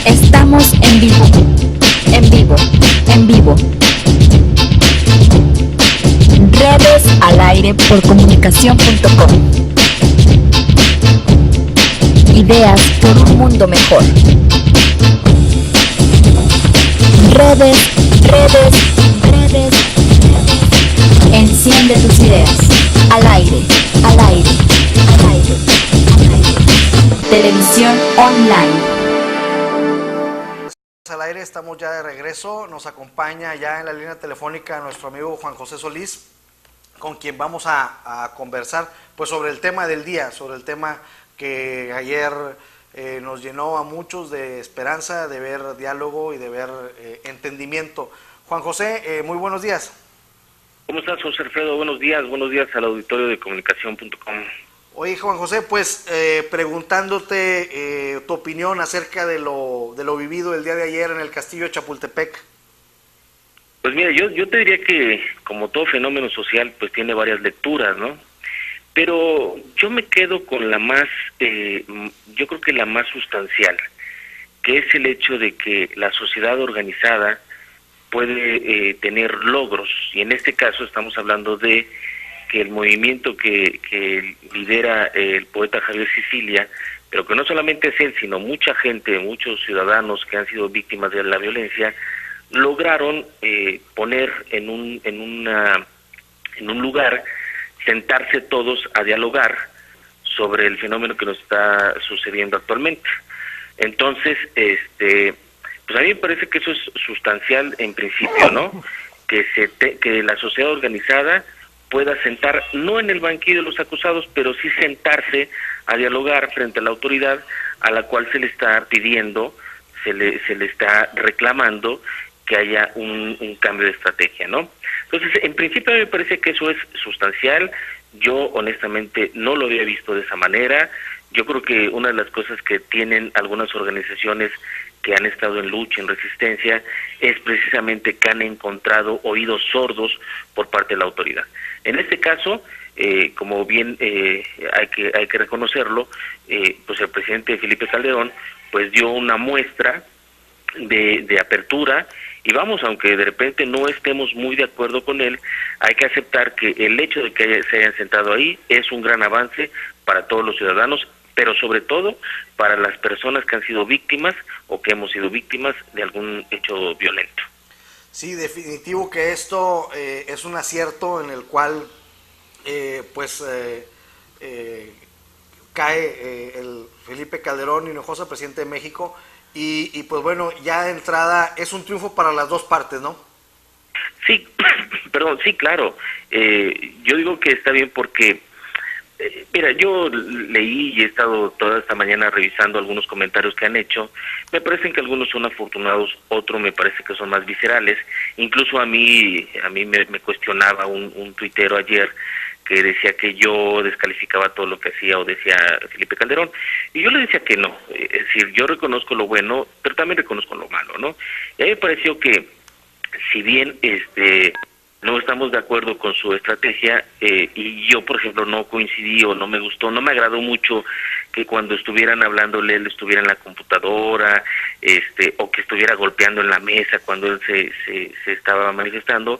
Estamos en vivo, en vivo, en vivo. Redes al aire por comunicación.com. Ideas por un mundo mejor. Redes. Enciende tus ideas. Al aire, al aire, al aire, al aire. Televisión online. Al aire, estamos ya de regreso. Nos acompaña ya en la línea telefónica nuestro amigo Juan José Solís, con quien vamos a conversar pues sobre el tema del día, sobre el tema que ayer nos llenó a muchos de esperanza, de ver diálogo y de ver entendimiento. Juan José, muy buenos días. ¿Cómo estás, José Alfredo? Buenos días al auditorio de comunicación.com. Oye, Juan José, pues preguntándote tu opinión acerca de lo vivido el día de ayer en el Castillo de Chapultepec. Pues mira, yo te diría que como todo fenómeno social, pues tiene varias lecturas, ¿no? Pero yo me quedo con la más, yo creo que la más sustancial, que es el hecho de que la sociedad organizada puede tener logros, y en este caso estamos hablando de que el movimiento que lidera el poeta Javier Sicilia, pero que no solamente es él, sino mucha gente, muchos ciudadanos que han sido víctimas de la violencia, lograron poner en un lugar, sentarse todos a dialogar sobre el fenómeno que nos está sucediendo actualmente. Entonces, pues a mí me parece que eso es sustancial en principio, ¿no? Que la sociedad organizada pueda sentar, no en el banquillo de los acusados, pero sí sentarse a dialogar frente a la autoridad a la cual se le está pidiendo, se le está reclamando que haya un cambio de estrategia, ¿no? Entonces, en principio me parece que eso es sustancial. Yo honestamente no lo había visto de esa manera. Yo creo que una de las cosas que tienen algunas organizaciones que han estado en lucha, en resistencia, es precisamente que han encontrado oídos sordos por parte de la autoridad. En este caso, como bien hay que reconocerlo, pues el presidente Felipe Calderón pues dio una muestra de apertura, y vamos, aunque de repente no estemos muy de acuerdo con él, hay que aceptar que el hecho de que se hayan sentado ahí es un gran avance para todos los ciudadanos, pero sobre todo para las personas que han sido víctimas o que hemos sido víctimas de algún hecho violento. Sí, definitivo que esto es un acierto en el cual cae el Felipe Calderón Hinojosa, presidente de México, y pues bueno, ya de entrada es un triunfo para las dos partes, ¿no? Sí, perdón, sí, claro. Yo digo que está bien porque mira, yo leí y he estado toda esta mañana revisando algunos comentarios que han hecho. Me parecen que algunos son afortunados, otros me parece que son más viscerales. Incluso a mí me cuestionaba un tuitero ayer que decía que yo descalificaba todo lo que hacía o decía Felipe Calderón, y yo le decía que no. Es decir, yo reconozco lo bueno, pero también reconozco lo malo, ¿no? Y a mí me pareció que si bien no estamos de acuerdo con su estrategia, y yo, por ejemplo, no coincidí o no me gustó, no me agradó mucho que cuando estuvieran hablándole él estuviera en la computadora, o que estuviera golpeando en la mesa cuando él se estaba manifestando.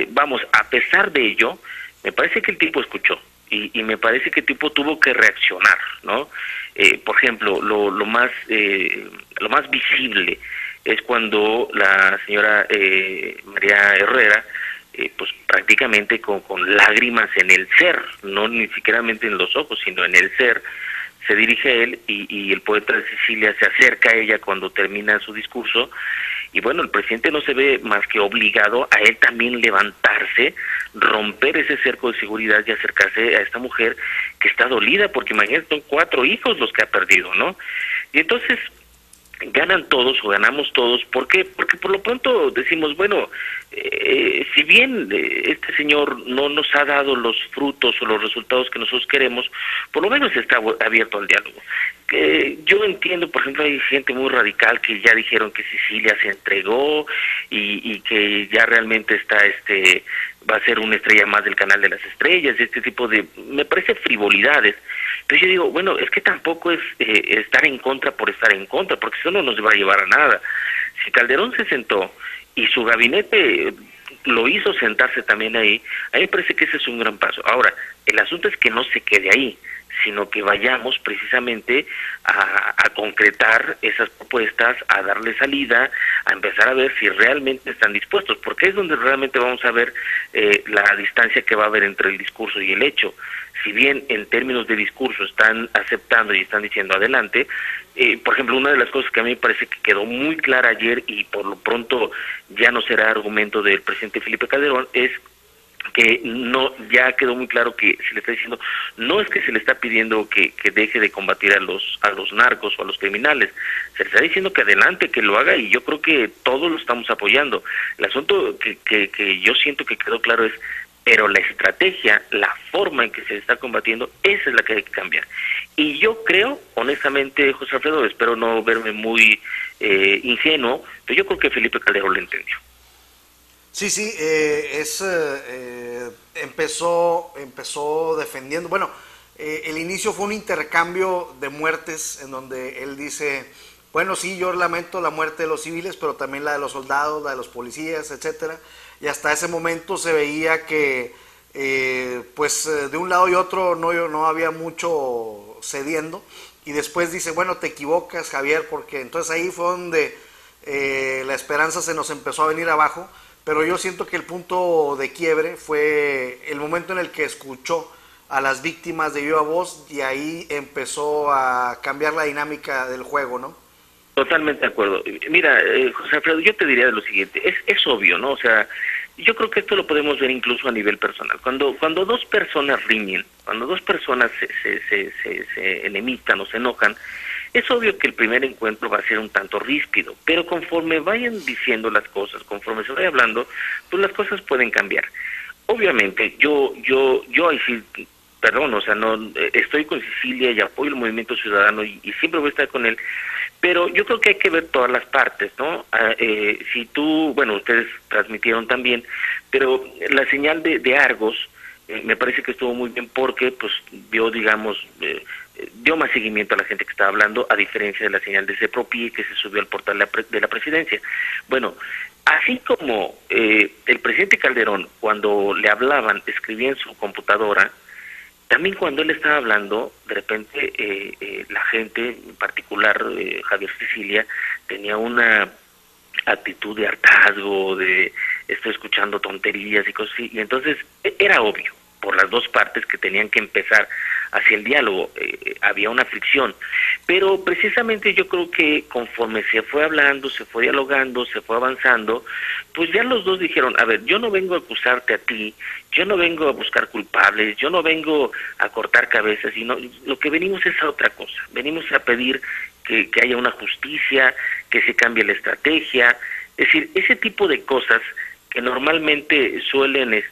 Vamos, a pesar de ello, me parece que el tipo escuchó y me parece que el tipo tuvo que reaccionar, ¿no? Por ejemplo, lo más visible es cuando la señora María Herrera, pues prácticamente con lágrimas en el ser, no ni siquiera en los ojos, sino en el ser, se dirige a él, y el poeta de Sicilia se acerca a ella cuando termina su discurso, y bueno, el presidente no se ve más que obligado a él también levantarse, romper ese cerco de seguridad y acercarse a esta mujer que está dolida, porque imagínate, son 4 hijos los que ha perdido, ¿no? Y entonces ganan todos o ganamos todos. ¿Por qué? Porque por lo pronto decimos, bueno, si bien este señor no nos ha dado los frutos o los resultados que nosotros queremos, por lo menos está abierto al diálogo. Yo entiendo, por ejemplo, hay gente muy radical que ya dijeron que Sicilia se entregó y que ya realmente está va a ser una estrella más del canal de las estrellas, este tipo de, me parece frivolidades. Entonces yo digo, bueno, es que tampoco es estar en contra por estar en contra, porque eso no nos va a llevar a nada. Si Calderón se sentó y su gabinete lo hizo sentarse también ahí, a mí me parece que ese es un gran paso. Ahora, el asunto es que no se quede ahí, sino que vayamos precisamente a concretar esas propuestas, a darle salida, a empezar a ver si realmente están dispuestos, porque es donde realmente vamos a ver la distancia que va a haber entre el discurso y el hecho. Si bien en términos de discurso están aceptando y están diciendo adelante, por ejemplo, una de las cosas que a mí me parece que quedó muy clara ayer y por lo pronto ya no será argumento del presidente Felipe Calderón es que no, ya quedó muy claro que se le está diciendo, no es que se le está pidiendo que deje de combatir a los narcos o a los criminales, se le está diciendo que adelante, que lo haga, y yo creo que todos lo estamos apoyando. El asunto que yo siento que quedó claro es, pero la estrategia, la forma en que se está combatiendo, esa es la que hay que cambiar. Y yo creo, honestamente, José Alfredo, espero no verme muy ingenuo, pero yo creo que Felipe Calderón lo entendió. Sí, sí, empezó defendiendo, bueno, el inicio fue un intercambio de muertes en donde él dice, bueno, sí, yo lamento la muerte de los civiles, pero también la de los soldados, la de los policías, etcétera, y hasta ese momento se veía que, de un lado y otro no había mucho cediendo, y después dice, bueno, te equivocas, Javier, porque entonces ahí fue donde la esperanza se nos empezó a venir abajo. Pero yo siento que el punto de quiebre fue el momento en el que escuchó a las víctimas de viva voz y ahí empezó a cambiar la dinámica del juego, ¿no? Totalmente de acuerdo. Mira, José Alfredo, yo te diría de lo siguiente, es obvio, ¿no? O sea, yo creo que esto lo podemos ver incluso a nivel personal. Cuando dos personas riñen, cuando dos personas se enemistan o se enojan, es obvio que el primer encuentro va a ser un tanto ríspido, pero conforme vayan diciendo las cosas, conforme se vaya hablando, pues las cosas pueden cambiar. Obviamente, yo ahí sí, perdón, o sea, no estoy con Cecilia y apoyo el movimiento ciudadano y siempre voy a estar con él, pero yo creo que hay que ver todas las partes, ¿no? Si tú, bueno, ustedes transmitieron también, pero la señal de Argos me parece que estuvo muy bien porque pues vio, digamos, dio más seguimiento a la gente que estaba hablando, a diferencia de la señal de Cepropie que se subió al portal de la presidencia. Bueno, así como el presidente Calderón, cuando le hablaban, escribía en su computadora, también cuando él estaba hablando, de repente la gente, en particular Javier Cecilia, tenía una actitud de hartazgo, de estoy escuchando tonterías y cosas así, y entonces era obvio por las dos partes que tenían que empezar hacia el diálogo, había una fricción, pero precisamente yo creo que conforme se fue hablando, se fue dialogando, se fue avanzando, pues ya los dos dijeron, a ver, yo no vengo a acusarte a ti, yo no vengo a buscar culpables, yo no vengo a cortar cabezas, sino lo que venimos es a otra cosa, venimos a pedir que haya una justicia, que se cambie la estrategia, es decir, ese tipo de cosas que normalmente suelen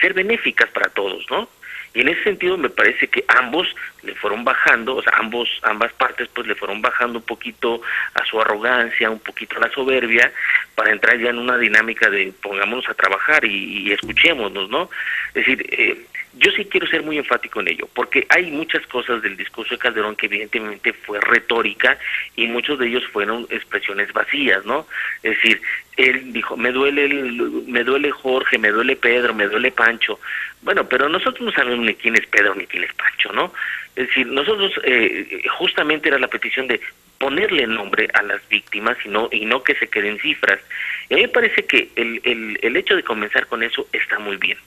ser benéficas para todos, ¿no? Y en ese sentido me parece que ambos le fueron bajando, o sea, ambas partes pues le fueron bajando un poquito a su arrogancia, un poquito a la soberbia, para entrar ya en una dinámica de pongámonos a trabajar y escuchémonos, ¿no? Es decir, yo sí quiero ser muy enfático en ello, porque hay muchas cosas del discurso de Calderón que evidentemente fue retórica y muchos de ellos fueron expresiones vacías, ¿no? Es decir, él dijo, me duele Jorge, me duele Pedro, me duele Pancho. Bueno, pero nosotros no sabemos ni quién es Pedro ni quién es Pancho, ¿no? Es decir, nosotros justamente era la petición de ponerle nombre a las víctimas y no que se queden cifras. Y a mí me parece que el hecho de comenzar con eso está muy bien.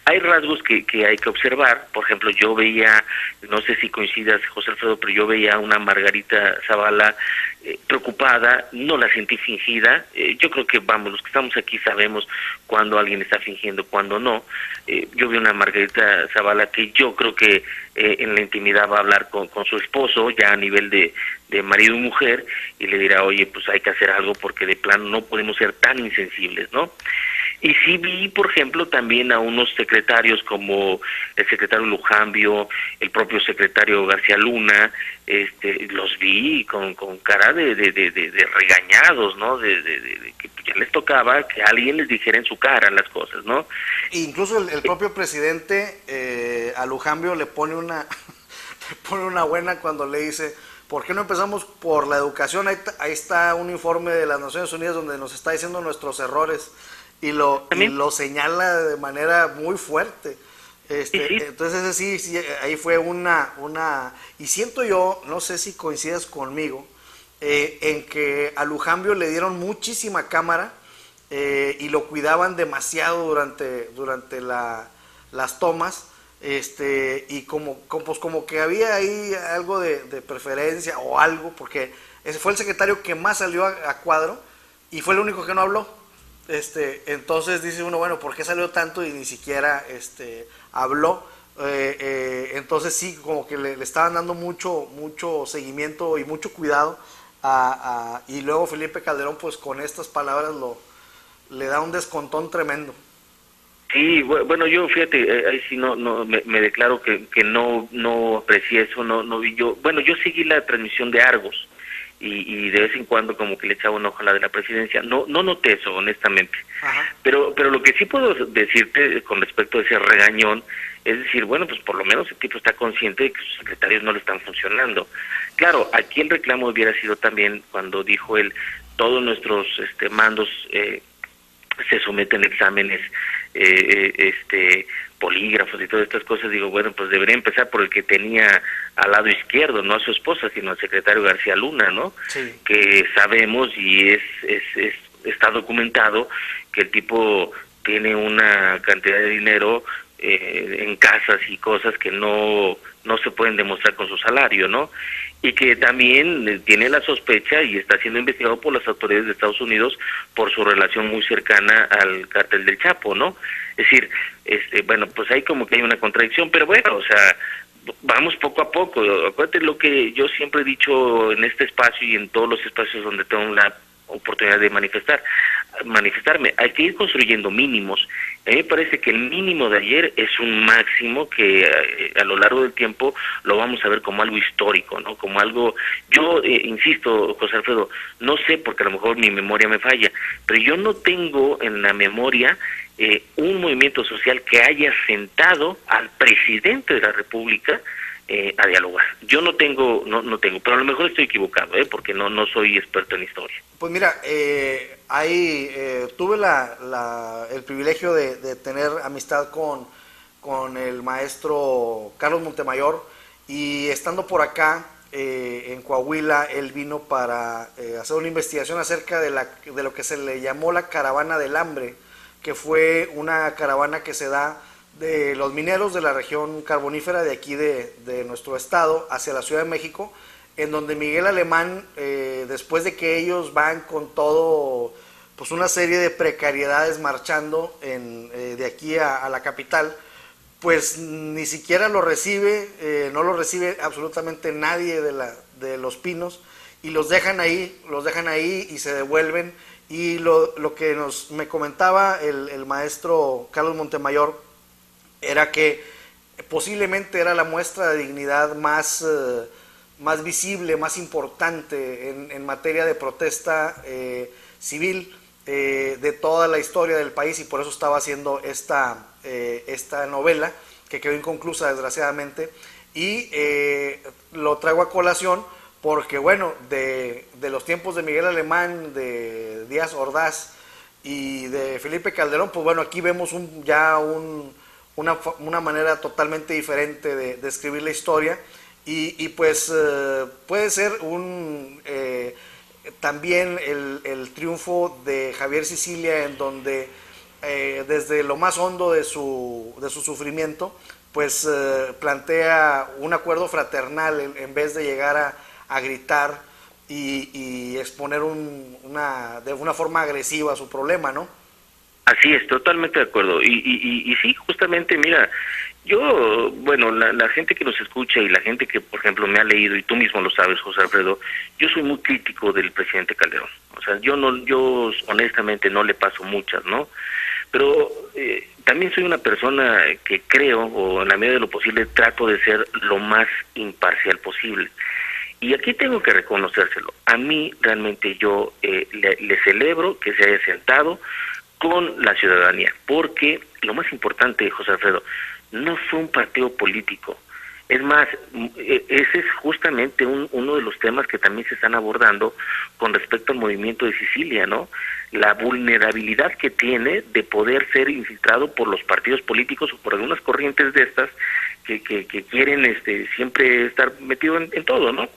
Hay rasgos que hay que observar, por ejemplo, yo veía, no sé si coincidas, José Alfredo, pero yo veía a una Margarita Zavala preocupada, no la sentí fingida, yo creo que, vamos, los que estamos aquí sabemos cuando alguien está fingiendo, cuando no. Yo vi una Margarita Zavala que yo creo que en la intimidad va a hablar con su esposo, ya a nivel de marido y mujer, y le dirá, oye, pues hay que hacer algo porque de plano no podemos ser tan insensibles, ¿no? Y sí vi, por ejemplo, también a unos secretarios como el secretario Lujambio, el propio secretario García Luna, los vi con cara de regañados, ¿no? Que ya les tocaba que alguien les dijera en su cara las cosas, ¿no? Incluso el propio presidente a Lujambio le pone una le pone una buena cuando le dice, ¿por qué no empezamos por la educación? Ahí está un informe de las Naciones Unidas donde nos está diciendo nuestros errores y lo señala de manera muy fuerte. Sí. Entonces ese sí, ahí fue una y siento yo, no sé si coincidas conmigo, en que a Lujambio le dieron muchísima cámara y lo cuidaban demasiado durante las tomas, y pues como que había ahí algo de preferencia o algo, porque ese fue el secretario que más salió a cuadro y fue el único que no habló. Entonces dice uno, bueno, ¿por qué salió tanto y ni siquiera habló? Entonces sí, como que le estaban dando mucho seguimiento y mucho cuidado y luego Felipe Calderón pues con estas palabras le da un descontón tremendo. Sí, bueno, yo fíjate, ahí sí no me declaro que no aprecié eso, no vi yo. Bueno, yo seguí la transmisión de Argos y de vez en cuando como que le echaba un ojo a la de la presidencia. No noté eso, honestamente. Ajá. Pero lo que sí puedo decirte con respecto a ese regañón es decir, bueno, pues por lo menos el tipo está consciente de que sus secretarios no le están funcionando. Claro, aquí el reclamo hubiera sido también cuando dijo él, todos nuestros mandos se someten a exámenes, polígrafos y todas estas cosas. Digo, bueno, pues debería empezar por el que tenía al lado izquierdo, no a su esposa, sino al secretario García Luna, ¿no? Sí. Que sabemos y está documentado que el tipo tiene una cantidad de dinero en casas y cosas que no se pueden demostrar con su salario, ¿no? Y que también tiene la sospecha y está siendo investigado por las autoridades de Estados Unidos por su relación muy cercana al cártel del Chapo, ¿no? Es decir, bueno, pues ahí como que hay una contradicción, pero bueno, o sea, vamos poco a poco. Acuérdate lo que yo siempre he dicho en este espacio y en todos los espacios donde tengo la oportunidad de manifestarme, hay que ir construyendo mínimos. A mí me parece que el mínimo de ayer es un máximo que a lo largo del tiempo lo vamos a ver como algo histórico, ¿no? Como algo, yo insisto, José Alfredo, no sé porque a lo mejor mi memoria me falla, pero yo no tengo en la memoria un movimiento social que haya sentado al presidente de la República a dialogar. Yo no tengo, pero a lo mejor estoy equivocado, porque no soy experto en historia. Pues mira, ahí tuve el privilegio de tener amistad con el maestro Carlos Montemayor, y estando por acá en Coahuila, él vino para hacer una investigación acerca de lo que se le llamó la caravana del hambre, que fue una caravana que se da de los mineros de la región carbonífera de aquí de nuestro estado hacia la Ciudad de México, en donde Miguel Alemán, después de que ellos van con todo, pues una serie de precariedades marchando de aquí a la capital, pues ni siquiera lo recibe, no lo recibe absolutamente nadie de Los Pinos, y los dejan ahí y se devuelven. Y lo que me comentaba el maestro Carlos Montemayor era que posiblemente era la muestra de dignidad más visible, más importante en materia de protesta civil de toda la historia del país, y por eso estaba haciendo esta novela, que quedó inconclusa desgraciadamente, y lo traigo a colación porque, bueno, de los tiempos de Miguel Alemán, de Díaz Ordaz y de Felipe Calderón, pues bueno, aquí vemos una manera totalmente diferente de escribir la historia, y pues puede ser también el triunfo de Javier Sicilia, en donde desde lo más hondo de su sufrimiento, pues plantea un acuerdo fraternal en vez de llegar a gritar y exponer de una forma agresiva su problema, ¿no? Así es, totalmente de acuerdo. Y sí, justamente, mira, yo, bueno, la gente que nos escucha y la gente que, por ejemplo, me ha leído, y tú mismo lo sabes, José Alfredo, yo soy muy crítico del presidente Calderón. O sea, yo honestamente no le paso muchas, ¿no? Pero también soy una persona que creo, o en la medida de lo posible, trato de ser lo más imparcial posible. Y aquí tengo que reconocérselo. A mí realmente yo le celebro que se haya sentado con la ciudadanía, porque lo más importante, José Alfredo, no fue un partido político. Es más, ese es justamente uno de los temas que también se están abordando con respecto al movimiento de Sicilia, ¿no? La vulnerabilidad que tiene de poder ser infiltrado por los partidos políticos o por algunas corrientes de estas que quieren siempre estar metido en todo, ¿no?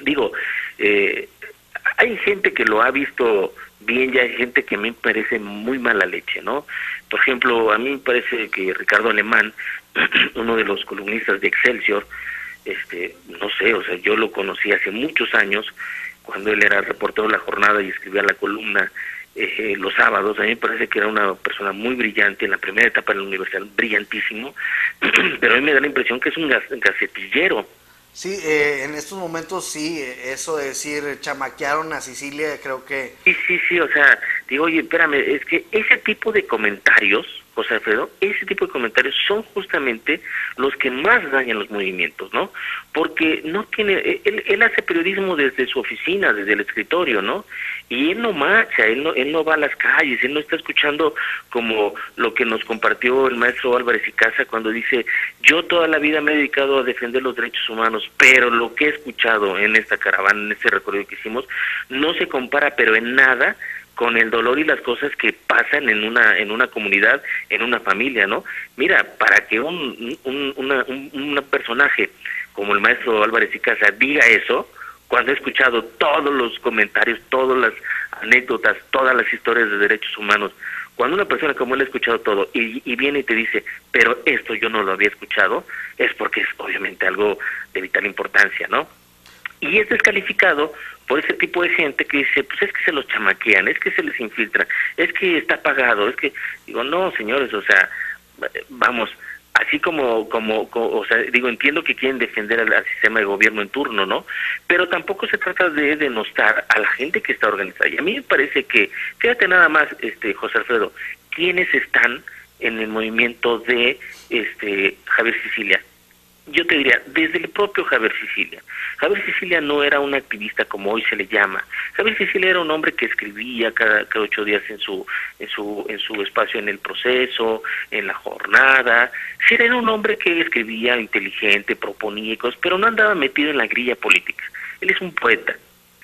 Digo, hay gente que lo ha visto bien, ya hay gente que a mí me parece muy mala leche, ¿no? Por ejemplo, a mí me parece que Ricardo Alemán, uno de los columnistas de Excelsior, no sé, o sea, yo lo conocí hace muchos años, cuando él era reportero de La Jornada y escribía la columna los sábados. A mí me parece que era una persona muy brillante en la primera etapa de la universidad, brillantísimo, pero a mí me da la impresión que es un gacetillero. Sí, en estos momentos sí, eso de decir chamaquearon a Sicilia, creo que... Sí, o sea, digo, oye, espérame, es que ese tipo de comentarios, José Alfredo, ese tipo de comentarios son justamente los que más dañan los movimientos, ¿no? Porque no tiene, él hace periodismo desde su oficina, desde el escritorio, ¿no? Y él no marcha, él no va a las calles, él no está escuchando como lo que nos compartió el maestro Álvarez y Casa cuando dice, yo toda la vida me he dedicado a defender los derechos humanos, pero lo que he escuchado en esta caravana, en este recorrido que hicimos, no se compara, pero en nada, con el dolor y las cosas que pasan en una comunidad, en una familia, ¿no? Mira, para que un personaje como el maestro Álvarez y Casa diga eso, cuando he escuchado todos los comentarios, todas las anécdotas, todas las historias de derechos humanos, cuando una persona como él ha escuchado todo y viene y te dice, pero esto yo no lo había escuchado, es porque es obviamente algo de vital importancia, ¿no? Y es descalificado por ese tipo de gente que dice, pues es que se los chamaquean, es que se les infiltra, es que está pagado, es que, digo, no, señores, o sea, vamos, así como o sea, digo, entiendo que quieren defender al sistema de gobierno en turno, ¿no? Pero tampoco se trata de denostar a la gente que está organizada. Y a mí me parece que, fíjate nada más, José Alfredo, ¿quiénes están en el movimiento de Javier Sicilia? Yo te diría, desde el propio Javier Sicilia. Javier Sicilia no era un activista como hoy se le llama. Javier Sicilia era un hombre que escribía cada 8 días en su espacio en El Proceso, en La Jornada. Sí, era un hombre que escribía inteligente, proponía cosas, pero no andaba metido en la grilla política. Él es un poeta,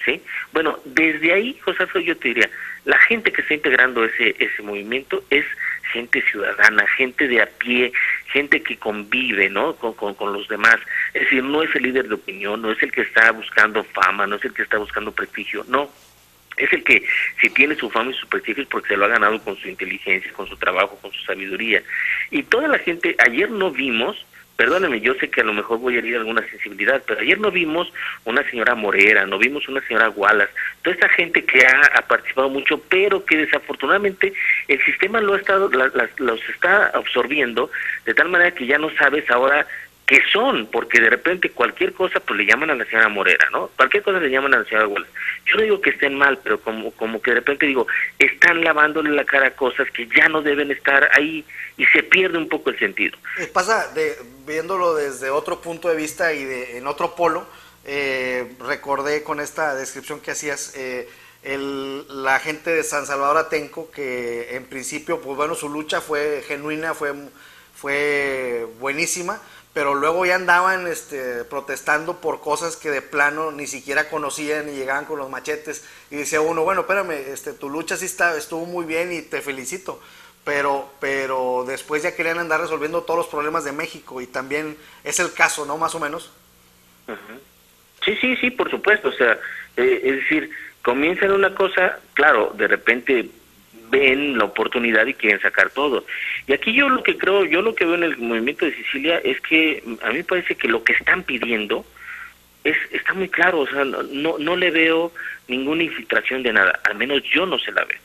¿sí? Bueno, desde ahí, José Alfredo, yo te diría, la gente que está integrando ese movimiento es gente ciudadana, gente de a pie, gente que convive, ¿no? con los demás. Es decir, no es el líder de opinión, no es el que está buscando fama, no es el que está buscando prestigio, no. Es el que, si tiene su fama y su prestigio, es porque se lo ha ganado con su inteligencia, con su trabajo, con su sabiduría. Y toda la gente, ayer no vimos, perdóname, yo sé que a lo mejor voy a herir alguna sensibilidad, pero ayer no vimos una señora Morera, no vimos una señora Wallace, toda esta gente que ha participado mucho, pero que desafortunadamente el sistema los está absorbiendo, de tal manera que ya no sabes ahora qué son, porque de repente cualquier cosa pues le llaman a la señora Morera, ¿no? Cualquier cosa le llaman a la señora Wallace. Yo no digo que estén mal, pero como que de repente digo, están lavándole la cara a cosas que ya no deben estar ahí y se pierde un poco el sentido. Pasa, viéndolo desde otro punto de vista y en otro polo, recordé con esta descripción que hacías, la gente de San Salvador Atenco, que en principio, pues bueno, su lucha fue genuina, fue buenísima, pero luego ya andaban protestando por cosas que de plano ni siquiera conocían y llegaban con los machetes y decía uno, bueno, espérame, tu lucha sí estuvo muy bien y te felicito, pero después ya querían andar resolviendo todos los problemas de México y también es el caso, ¿no? Más o menos. Uh-huh. Sí, por supuesto, o sea, es decir, comienzan una cosa, claro, de repente ven la oportunidad y quieren sacar todo. Y aquí yo lo que veo en el movimiento de Sicilia es que a mí me parece que lo que están pidiendo está muy claro, o sea, no le veo ninguna infiltración de nada, al menos yo no se la veo.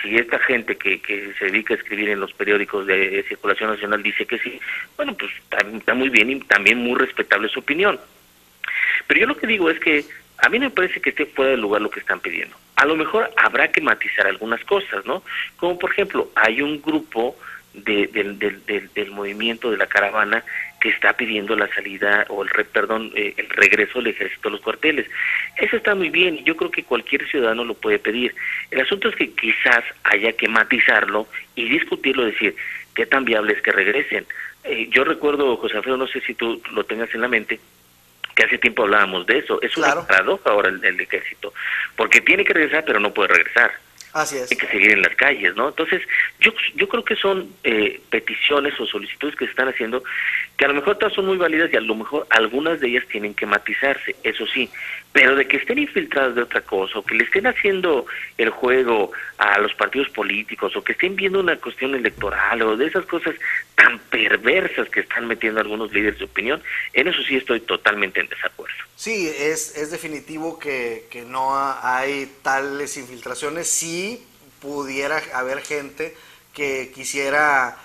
Si esta gente que se dedica a escribir en los periódicos de circulación nacional dice que sí, bueno, pues está muy bien y también muy respetable su opinión. Pero yo lo que digo es que a mí no me parece que esté fuera de lugar lo que están pidiendo. A lo mejor habrá que matizar algunas cosas, ¿no? Como por ejemplo, hay un grupo del movimiento de la caravana que está pidiendo la salida o el regreso del ejército a los cuarteles. Eso está muy bien y yo creo que cualquier ciudadano lo puede pedir. El asunto es que quizás haya que matizarlo y discutirlo, decir qué tan viable es que regresen. Yo recuerdo, José Alfredo, no sé si tú lo tengas en la mente, que hace tiempo hablábamos de eso. Es Claro. una paradoja ahora el ejército, porque tiene que regresar pero no puede regresar. Así es. Hay que seguir en las calles, ¿no? Entonces, yo creo que son peticiones o solicitudes que se están haciendo que a lo mejor todas son muy válidas y a lo mejor algunas de ellas tienen que matizarse, eso sí, pero de que estén infiltradas de otra cosa o que le estén haciendo el juego a los partidos políticos o que estén viendo una cuestión electoral o de esas cosas tan perversas que están metiendo algunos líderes de opinión, en eso sí estoy totalmente en desacuerdo. Sí, es definitivo que no hay tales infiltraciones. Sí pudiera haber gente que quisiera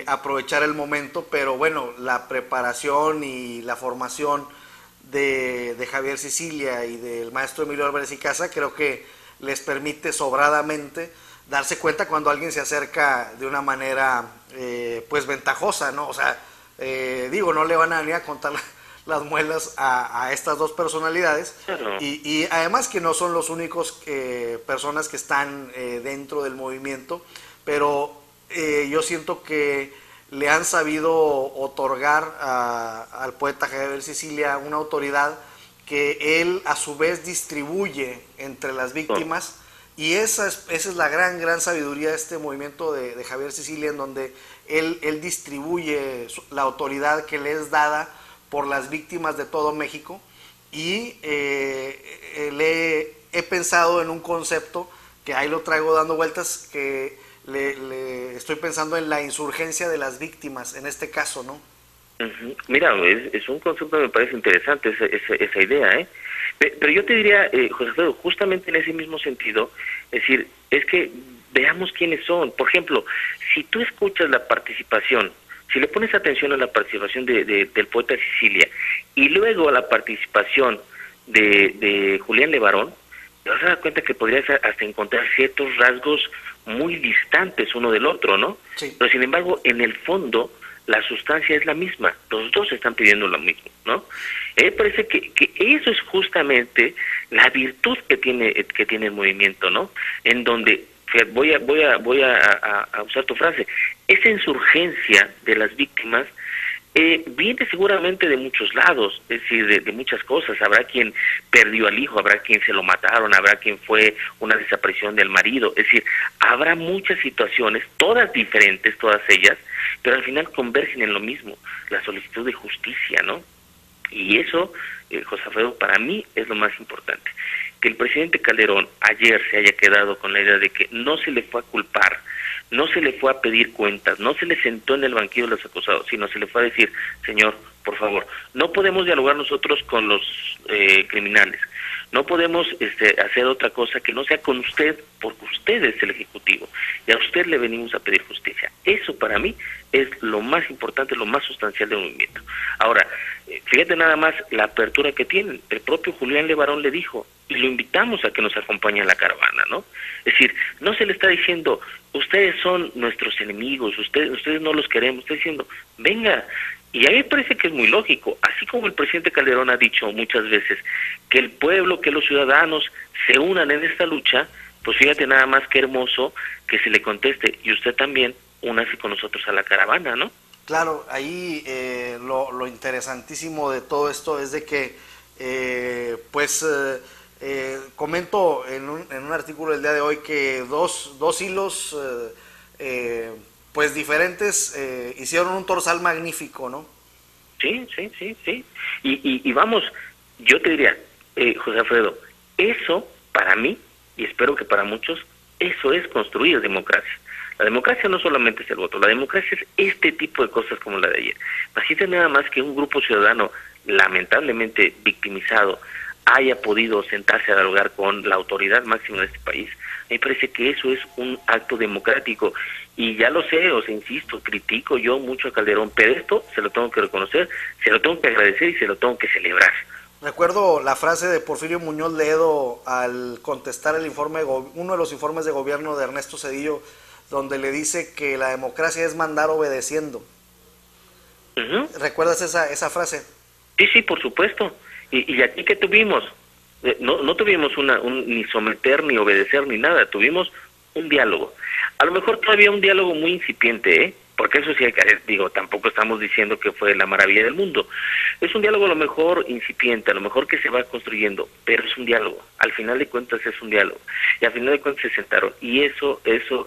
aprovechar el momento, pero bueno, la preparación y la formación de Javier Sicilia y del maestro Emilio Álvarez y Casa creo que les permite sobradamente darse cuenta cuando alguien se acerca de una manera pues ventajosa, ¿no? O sea, digo, no le van a venir a contar las muelas a estas dos personalidades. Claro. Y además que no son los únicos personas que están dentro del movimiento, pero yo siento que le han sabido otorgar al poeta Javier Sicilia una autoridad que él a su vez distribuye entre las víctimas, y esa es la gran sabiduría de este movimiento de Javier Sicilia, en donde él distribuye la autoridad que le es dada por las víctimas de todo México. Y he pensado en un concepto que ahí lo traigo dando vueltas, que le estoy pensando en la insurgencia de las víctimas en este caso, ¿no? Uh-huh. Mira, es un concepto que me parece interesante esa idea, ¿eh? Pero yo te diría, José Alfredo, justamente en ese mismo sentido, es decir, es que veamos quiénes son. Por ejemplo, si tú escuchas la participación, si le pones atención a la participación del poeta Sicilia y luego a la participación de Julián Levarón, te vas a dar cuenta que podrías hasta encontrar ciertos rasgos muy distantes uno del otro, ¿no? Sí. Pero sin embargo, en el fondo, la sustancia es la misma. Los dos están pidiendo lo mismo, ¿no? Me parece que eso es justamente la virtud que tiene el movimiento, ¿no? En donde, voy a usar tu frase, esa insurgencia de las víctimas viene seguramente de muchos lados, es decir, de muchas cosas. Habrá quien perdió al hijo, habrá quien se lo mataron, habrá quien fue una desaparición del marido, es decir, habrá muchas situaciones, todas diferentes, todas ellas, pero al final convergen en lo mismo, la solicitud de justicia, ¿no? Y eso, José Alfredo, para mí es lo más importante. Que el presidente Calderón ayer se haya quedado con la idea de que no se le fue a culpar, no se le fue a pedir cuentas, no se le sentó en el banquillo de los acusados, sino se le fue a decir, señor, por favor, no podemos dialogar nosotros con los criminales, no podemos hacer otra cosa que no sea con usted, porque usted es el Ejecutivo, y a usted le venimos a pedir justicia. Eso para mí es lo más importante, lo más sustancial del movimiento. Ahora, fíjate nada más la apertura que tienen. El propio Julián Levarón le dijo, y lo invitamos a que nos acompañe a la caravana, ¿no? Es decir, no se le está diciendo, ustedes son nuestros enemigos, ustedes no los queremos, está diciendo, venga. Y a mí me parece que es muy lógico, así como el presidente Calderón ha dicho muchas veces que el pueblo, que los ciudadanos se unan en esta lucha, pues fíjate nada más qué hermoso que se le conteste, y usted también únase con nosotros a la caravana, ¿no? Claro, ahí lo interesantísimo de todo esto es de que, comento en un artículo del día de hoy que dos hilos pues diferentes hicieron un torsal magnífico, ¿no? Sí. Y vamos, yo te diría, José Alfredo, eso para mí, y espero que para muchos, eso es construir democracia. La democracia no solamente es el voto, la democracia es este tipo de cosas como la de ayer. Imagínate nada más que un grupo ciudadano lamentablemente victimizado haya podido sentarse a dialogar con la autoridad máxima de este país. Me parece que eso es un acto democrático, y ya lo sé, insisto, critico yo mucho a Calderón, pero esto se lo tengo que reconocer, se lo tengo que agradecer y se lo tengo que celebrar. Recuerdo la frase de Porfirio Muñoz Ledo al contestar uno de los informes de gobierno de Ernesto Zedillo, donde le dice que la democracia es mandar obedeciendo. Ujú. ¿Recuerdas esa frase? Sí, sí, por supuesto. Y aquí que tuvimos, no tuvimos ni someter, ni obedecer, ni nada, tuvimos un diálogo. A lo mejor todavía un diálogo muy incipiente, ¿eh? Porque eso sí, digo, tampoco estamos diciendo que fue la maravilla del mundo. Es un diálogo a lo mejor incipiente, a lo mejor que se va construyendo, pero es un diálogo. Al final de cuentas es un diálogo. Y al final de cuentas se sentaron. Y eso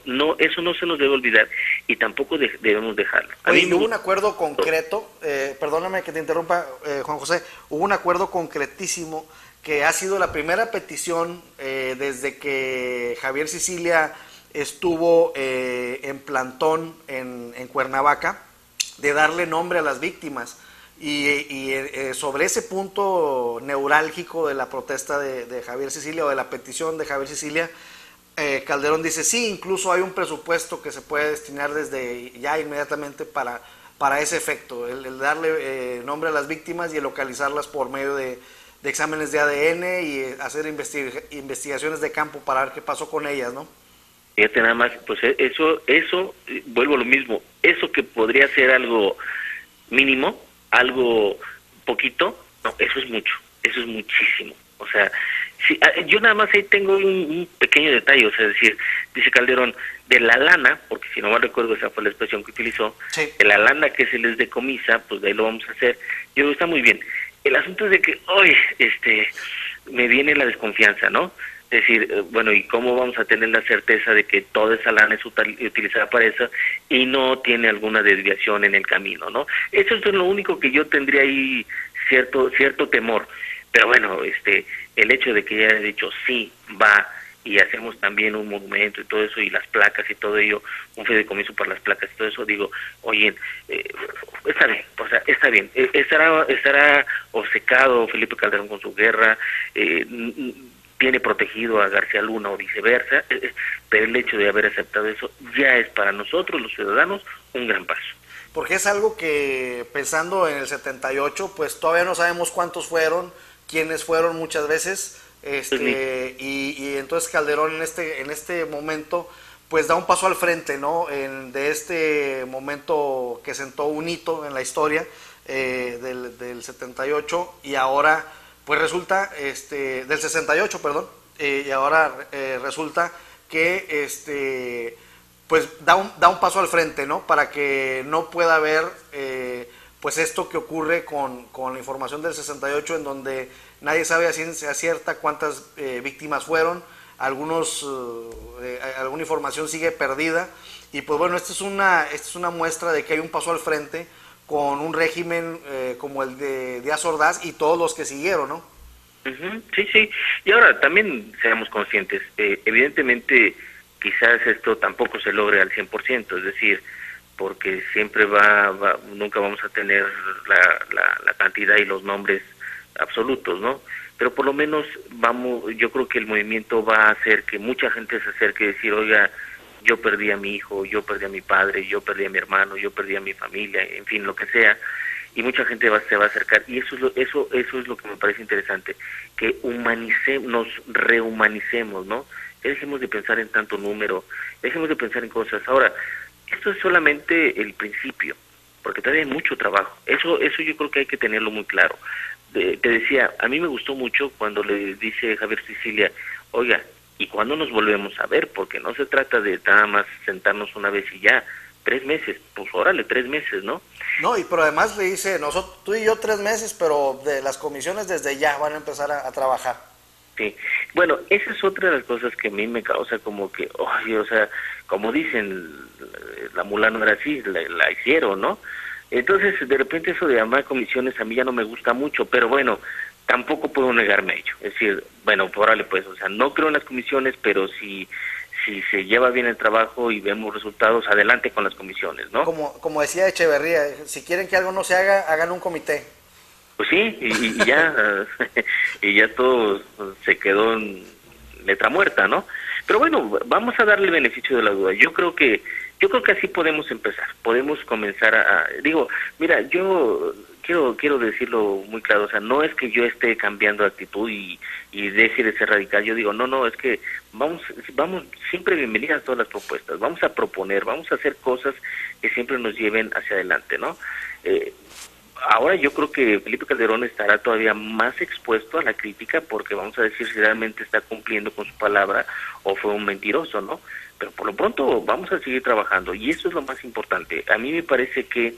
no se nos debe olvidar y tampoco debemos dejarlo. Oye, hubo un acuerdo concreto, perdóname que te interrumpa, Juan José, hubo un acuerdo concretísimo que ha sido la primera petición desde que Javier Sicilia estuvo en plantón en Cuernavaca, de darle nombre a las víctimas. Y sobre ese punto neurálgico de la protesta de Javier Sicilia o de la petición de Javier Sicilia, Calderón dice, sí, incluso hay un presupuesto que se puede destinar desde ya inmediatamente para ese efecto, el darle nombre a las víctimas y el localizarlas por medio de exámenes de ADN y hacer investigaciones de campo para ver qué pasó con ellas, ¿no? Fíjate nada más, pues eso, vuelvo a lo mismo, eso que podría ser algo mínimo, algo poquito, no, eso es mucho, eso es muchísimo. O sea, sí, yo nada más ahí tengo un pequeño detalle, o sea, es decir, dice Calderón, de la lana, porque si no mal recuerdo esa fue la expresión que utilizó, sí, de la lana que se les decomisa, pues de ahí lo vamos a hacer. Yo creo que está muy bien. El asunto es de que hoy me viene la desconfianza, ¿no? Es decir, bueno, ¿y cómo vamos a tener la certeza de que toda esa lana es utilizada para eso y no tiene alguna desviación en el camino, ¿no? Eso es lo único que yo tendría ahí cierto temor. Pero bueno, el hecho de que ya haya dicho sí, va, y hacemos también un monumento y todo eso, y las placas y todo ello, un fideicomiso para las placas y todo eso, digo, oye, está bien, o sea, está bien, estará obcecado Felipe Calderón con su guerra, tiene protegido a García Luna o viceversa, pero el hecho de haber aceptado eso ya es para nosotros los ciudadanos un gran paso. Porque es algo que pensando en el 78, pues todavía no sabemos cuántos fueron, quiénes fueron muchas veces, y entonces Calderón en este momento pues da un paso al frente, ¿no? De este momento que sentó un hito en la historia del 78 y ahora pues resulta, del 68, perdón, y ahora resulta que pues da un paso al frente, ¿no? Para que no pueda haber pues esto que ocurre con la información del 68, en donde nadie sabe a ciencia cierta cuántas víctimas fueron, alguna información sigue perdida, y pues bueno, esta es una muestra de que hay un paso al frente con un régimen como el de Díaz Ordaz y todos los que siguieron, ¿no? Uh-huh, sí, sí, y ahora también seamos conscientes, evidentemente quizás esto tampoco se logre al 100%, es decir, porque siempre nunca vamos a tener la cantidad y los nombres absolutos, ¿no? Pero por lo menos yo creo que el movimiento va a hacer que mucha gente se acerque y decir, oiga, yo perdí a mi hijo, yo perdí a mi padre, yo perdí a mi hermano, yo perdí a mi familia, en fin, lo que sea, y mucha gente se va a acercar, y eso es lo que me parece interesante, que nos rehumanicemos, ¿no? Dejemos de pensar en tanto número, dejemos de pensar en cosas. Ahora, esto es solamente el principio, porque todavía hay mucho trabajo. Eso yo creo que hay que tenerlo muy claro. Te decía, a mí me gustó mucho cuando le dice Javier Sicilia, oiga, ¿y cuándo nos volvemos a ver? Porque no se trata de nada más sentarnos una vez y ya, 3 meses, pues órale, 3 meses, ¿no? No, pero además le dice, nosotros, tú y yo 3 meses, pero de las comisiones desde ya van a empezar a trabajar. Sí, bueno, esa es otra de las cosas que a mí me causa como que, oye, o sea, como dicen, la mula no era así, la hicieron, ¿no? Entonces, de repente eso de llamar comisiones a mí ya no me gusta mucho, pero bueno, tampoco puedo negarme a ello. Es decir, bueno, órale pues, o sea, no creo en las comisiones, pero si se lleva bien el trabajo y vemos resultados, adelante con las comisiones, ¿no? Como decía Echeverría, si quieren que algo no se haga, hagan un comité. Pues sí, y ya y ya todo se quedó en letra muerta, ¿no? Pero bueno, vamos a darle el beneficio de la duda. Yo creo que así podemos empezar, podemos comenzar digo, mira, yo quiero decirlo muy claro, o sea, no es que yo esté cambiando de actitud y deje de ser radical. Yo digo, no, es que vamos, siempre bienvenidas todas las propuestas, vamos a proponer, vamos a hacer cosas que siempre nos lleven hacia adelante, ¿no? Ahora yo creo que Felipe Calderón estará todavía más expuesto a la crítica, porque vamos a decir si realmente está cumpliendo con su palabra o fue un mentiroso, ¿no? Pero por lo pronto vamos a seguir trabajando, y eso es lo más importante. A mí me parece que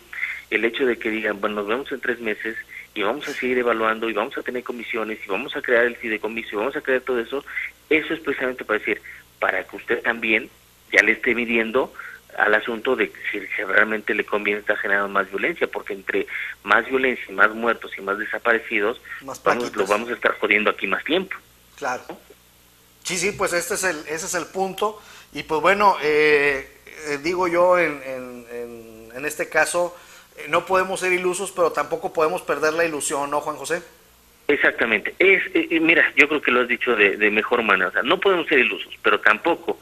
el hecho de que digan, bueno, nos vemos en 3 meses y vamos a seguir evaluando y vamos a tener comisiones y vamos a crear el fideicomiso y vamos a crear todo eso, eso es precisamente para decir, para que usted también ya le esté midiendo al asunto de si realmente le conviene estar generando más violencia, porque entre más violencia y más muertos y más desaparecidos, lo vamos a estar jodiendo aquí más tiempo. Claro. Sí, pues ese es el punto. Y pues bueno, digo yo en este caso, no podemos ser ilusos, pero tampoco podemos perder la ilusión, ¿no, Juan José? Exactamente. Mira, yo creo que lo has dicho de mejor manera. O sea, no podemos ser ilusos, pero tampoco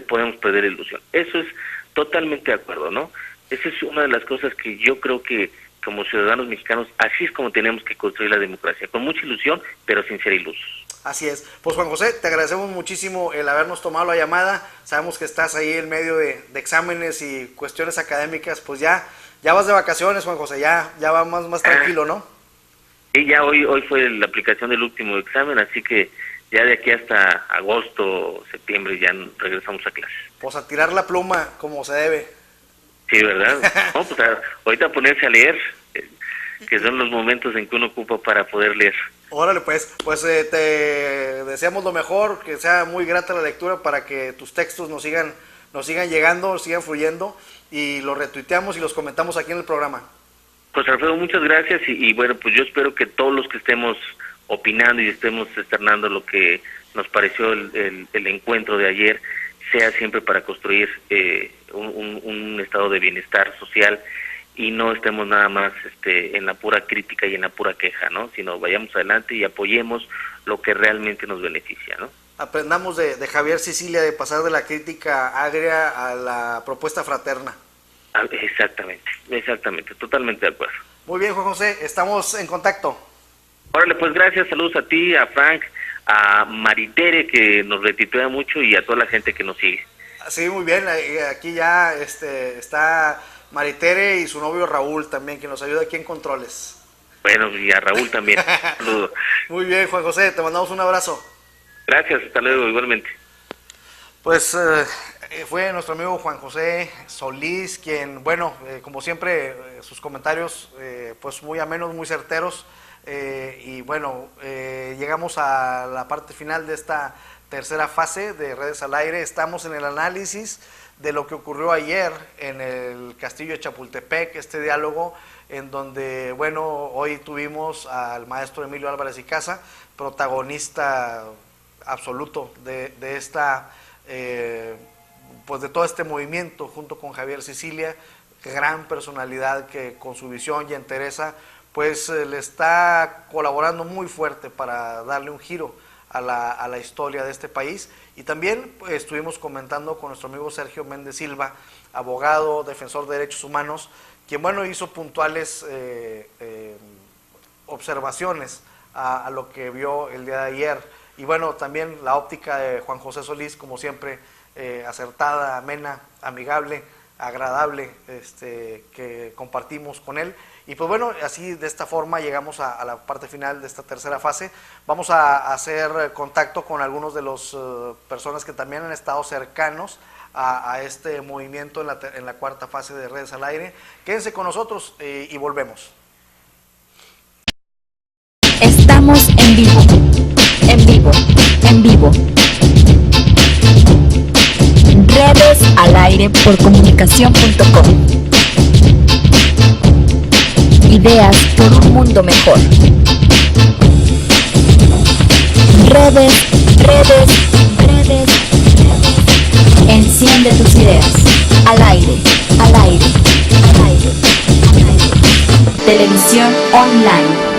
podemos perder la ilusión. Eso es totalmente de acuerdo, ¿no? Esa es una de las cosas que yo creo que como ciudadanos mexicanos, así es como tenemos que construir la democracia, con mucha ilusión, pero sin ser ilusos. Así es. Pues Juan José, te agradecemos muchísimo el habernos tomado la llamada. Sabemos que estás ahí en medio de exámenes y cuestiones académicas. Pues ya vas de vacaciones, Juan José, ya va más tranquilo, ¿no? Sí, ya hoy fue la aplicación del último examen, así que ya de aquí hasta agosto, septiembre ya regresamos a clases. Pues a tirar la pluma como se debe. Sí, ¿verdad? No, pues ahorita ponerse a leer, que son los momentos en que uno ocupa para poder leer. Órale, pues te deseamos lo mejor, que sea muy grata la lectura para que tus textos nos sigan llegando, sigan fluyendo, y los retuiteamos y los comentamos aquí en el programa. Pues Alfredo, muchas gracias, y bueno, pues yo espero que todos los que estemos opinando y estemos externando lo que nos pareció el encuentro de ayer, sea siempre para construir un estado de bienestar social, y no estemos nada más en la pura crítica y en la pura queja, ¿no? Sino vayamos adelante y apoyemos lo que realmente nos beneficia, ¿no? Aprendamos de Javier Sicilia, de pasar de la crítica agria a la propuesta fraterna. Exactamente, totalmente de acuerdo. Muy bien, Juan José, estamos en contacto. Órale, pues gracias, saludos a ti, a Frank, a Maritere, que nos retuitea mucho, y a toda la gente que nos sigue. Sí, muy bien, aquí ya está Maritere y su novio Raúl también, que nos ayuda aquí en Controles. Bueno, y a Raúl también, saludos. Muy bien, Juan José, te mandamos un abrazo. Gracias, hasta luego, igualmente. Pues fue nuestro amigo Juan José Solís, quien, bueno, como siempre, sus comentarios pues muy amenos, muy certeros, y bueno, llegamos a la parte final de esta tercera fase de Redes al Aire. Estamos en el análisis de lo que ocurrió ayer en el Castillo de Chapultepec, este diálogo en donde, bueno, hoy tuvimos al maestro Emilio Álvarez y Casa, protagonista absoluto de esta pues de todo este movimiento, junto con Javier Sicilia, gran personalidad que con su visión y entereza pues le está colaborando muy fuerte para darle un giro a la historia de este país. Y también pues, estuvimos comentando con nuestro amigo Sergio Méndez Silva, abogado, defensor de derechos humanos, quien, bueno, hizo puntuales observaciones a lo que vio el día de ayer. Y bueno, también la óptica de Juan José Solís, como siempre, acertada, amena, amigable, agradable, que compartimos con él. Y pues bueno, así de esta forma llegamos a la parte final de esta tercera fase. Vamos a hacer contacto con algunos de las personas que también han estado cercanos a este movimiento en la cuarta fase de Redes al Aire. Quédense con nosotros y volvemos. Estamos en vivo, en vivo, en vivo. Redes al Aire por comunicación.com. Ideas por un mundo mejor. Redes. Enciende tus ideas. Al aire. Televisión online.